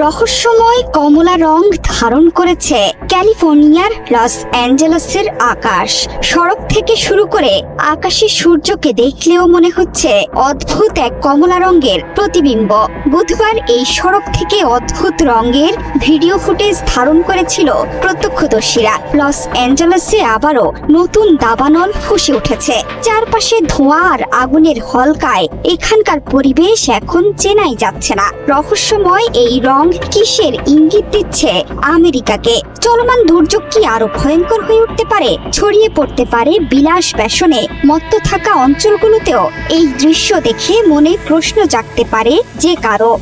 রহস্যময় কমলা রং ধারণ করেছে ক্যালিফোর্নিয়ার লস অ্যাঞ্জেলেসের আকাশ। সড়ক থেকে শুরু করে আকাশে সূর্যকে দেখলেও মনে হচ্ছে অদ্ভুত এক কমলা রঙের প্রতিবিম্ব। বুধবার এই সড়ক থেকে অদ্ভুত রঙের ভিডিও ফুটেজ ধারণ করেছিল প্রত্যক্ষদর্শীরা। লস অ্যাঞ্জেলেসে আবারও নতুন দাবানল ফুসে উঠেছে। চারপাশে ধোঁয়া আর আগুনের হলকায় এখানকার পরিবেশ এখন চেনাই যাচ্ছে না। রহস্যময় এই রং কিসের ইঙ্গিত দিচ্ছে আমেরিকাকে? চলমান দুর্যোগ কি আরো ভয়ঙ্কর হয়ে উঠতে পারে? ছড়িয়ে পড়তে পারে বিলাস ব্যসনে মত্ত থাকা অঞ্চলগুলোতেও? এই দৃশ্য দেখে মনে প্রশ্ন জাগতে পারে যে কারো।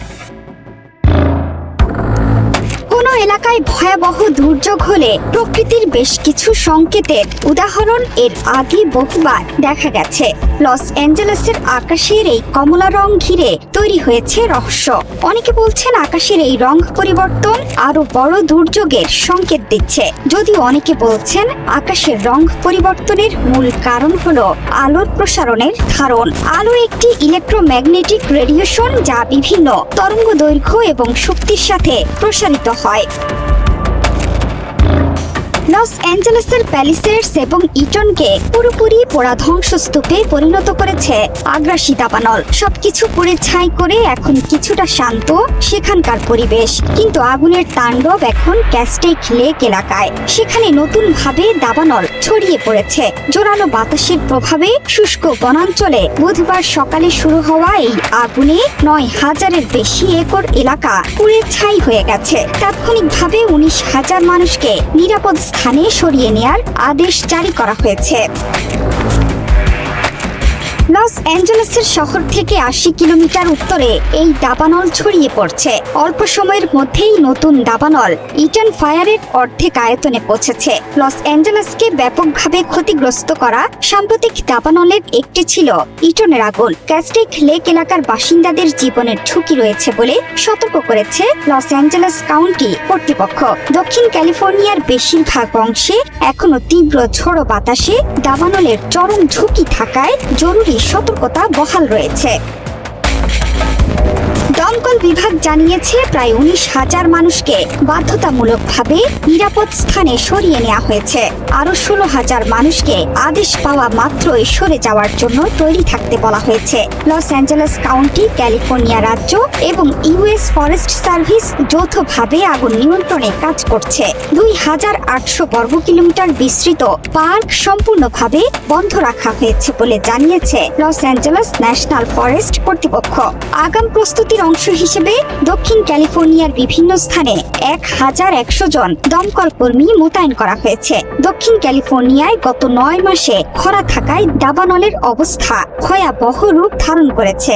কোনো এলাকায় ভয়াবহ দুর্যোগ হলে প্রকৃতির বেশ কিছু সংকেতের উদাহরণ এর আগে বহুবার দেখা গেছে। লস অ্যাঞ্জেলেসের আকাশের এই কমলা রং ঘিরে তৈরি হয়েছে রহস্য। অনেকে বলছেন আকাশের এই রং পরিবর্তন আরো বড় দুর্যোগের সংকেত দিচ্ছে, যদিও অনেকে বলছেন আকাশের রং পরিবর্তনের মূল কারণ হলো আলোর প্রসারণের ধারণ। আলো একটি ইলেকট্রোম্যাগনেটিক রেডিয়েশন যা বিভিন্ন তরঙ্গ দৈর্ঘ্য এবং শক্তির সাথে প্রসারিত হয়। লস অ্যাঞ্জেলেসের প্যালিসেডস এবং ইটনকে পুরোপুরি পোড়া ধ্বংসস্তূপে পরিণত করেছে আগ্রাসী দাবানল। সবকিছু পুড়ে ছাই করে এখন কিছুটা শান্ত সেখানকার পরিবেশ, কিন্তু আগুনের তাণ্ডব এখন ক্যাস্টেক লেক এলাকায়। সেখানে নতুন ভাবে দাবানল ছড়িয়ে পড়েছে। জোরালো বাতাসের প্রভাবে শুষ্ক বনাঞ্চলে বুধবার সকালে শুরু হওয়া এই আগুনে 9,000-এর বেশি একর এলাকা পুড়ে ছাই হয়ে গেছে। তাৎক্ষণিকভাবে 19,000 মানুষকে নিরাপদ স্থানে সরিয়ে নেয়ার আদেশ জারি করা হয়েছে। লস অ্যাঞ্জেলেসের শহর থেকে 80 কিলোমিটার উত্তরে এই দাবানল ছড়িয়ে পড়ছে। অল্প সময়ের মধ্যেই নতুন দাবানল ইটন ফায়ারের অর্ধেক আয়তনে পৌঁছেছে। লস অ্যাঞ্জেলেসকে ব্যাপকভাবে ক্ষতিগ্রস্ত করা সাম্প্রতিক দাবানলের একটি ছিল ইটনের আগুন। ক্যাস্টেক লেক এলাকার বাসিন্দাদের জীবনের ঝুঁকি রয়েছে বলে সতর্ক করেছে লস অ্যাঞ্জেলেস কাউন্টি কর্তৃপক্ষ। দক্ষিণ ক্যালিফোর্নিয়ার বেশিরভাগ অংশে এখনো তীব্র ঝোড়ো বাতাসে দাবানলের চরম ঝুঁকি থাকায় জরুরি সতর্কতা বহাল রয়েছে। দমকল বিভাগ জানিয়েছে প্রায় 19,000 মানুষকে বাধ্যতামূলকভাবে নিরাপদ স্থানে সরিয়ে নেওয়া হয়েছে। আরো 16,000 মানুষকে আদেশ পাওয়া মাত্রই সরে যাওয়ার জন্য তৈরি থাকতে বলা হয়েছে। লস অ্যাঞ্জেলেস কাউন্টি, ক্যালিফোর্নিয়া রাজ্য এবং ইউএস ফরেস্ট সার্ভিস যৌথভাবে আগুন নিয়ন্ত্রণে কাজ করছে। 2,800 বর্গ কিলোমিটার বিস্তৃত পার্ক সম্পূর্ণভাবে বন্ধ রাখা হয়েছে বলে জানিয়েছে লস অ্যাঞ্জেলেস ন্যাশনাল ফরেস্ট কর্তৃপক্ষ। আগাম প্রস্তুতির অংশ হিসেবে দক্ষিণ ক্যালিফোর্নিয়ার বিভিন্ন স্থানে 1,100 জন দমকল কর্মী মোতায়েন করা হয়েছে। দক্ষিণ ক্যালিফোর্নিয়ায় গত 9 মাসে খরা থাকায় দাবানলের অবস্থা ভয়াবহ রূপ ধারণ করেছে।